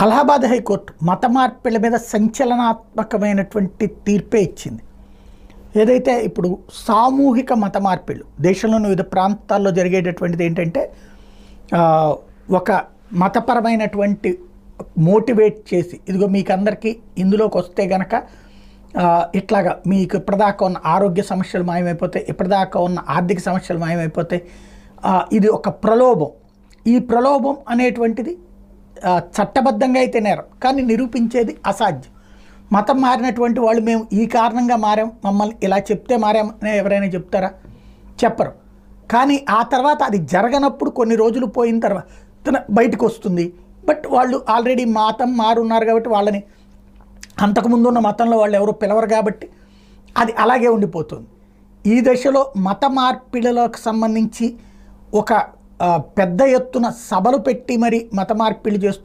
Allahabad high court మత మార్పిళ్ల మీద సంచలనాత్మకమైనటువంటి తీర్పే ఇచ్చింది. ఏదైతే ఇప్పుడు సామూహిక మత మార్పిళ్ళు దేశంలోని వివిధ ప్రాంతాల్లో జరిగేటటువంటిది ఏంటంటే ఒక మతపరమైనటువంటి మోటివేట్ చేసి ఇదిగో మీకు అందరికీ ఇందులోకి వస్తే గనక ఇట్లాగా మీకు ఇప్పటిదాకా ఉన్న ఆరోగ్య సమస్యలు మాయమైపోతాయి, ఇప్పటిదాకా ఉన్న ఆర్థిక సమస్యలు మాయమైపోతాయి. ఇది ఒక ప్రలోభం. ఈ ప్రలోభం అనేటువంటిది చట్టబద్ధంగా అయితే నేరం, కానీ నిరూపించేది అసాధ్యం. మతం మారినటువంటి వాళ్ళు మేము ఈ కారణంగా మారాం, మమ్మల్ని ఇలా చెప్తే మారాం అని ఎవరైనా చెప్తారా? చెప్పరు. కానీ ఆ తర్వాత అది జరగనప్పుడు కొన్ని రోజులు పోయిన తర్వాత బయటకు వస్తుంది. బట్ వాళ్ళు ఆల్రెడీ మతం మారున్నారు కాబట్టి వాళ్ళని అంతకుముందు ఉన్న మతంలో వాళ్ళు ఎవరు పిలవరు కాబట్టి అది అలాగే ఉండిపోతుంది. ఈ దశలో మత మార్పిడులకు సంబంధించి ఒక పెద్ద ఎత్తున సభలు పెట్టి మరి మత మార్పిడి చేస్తున్న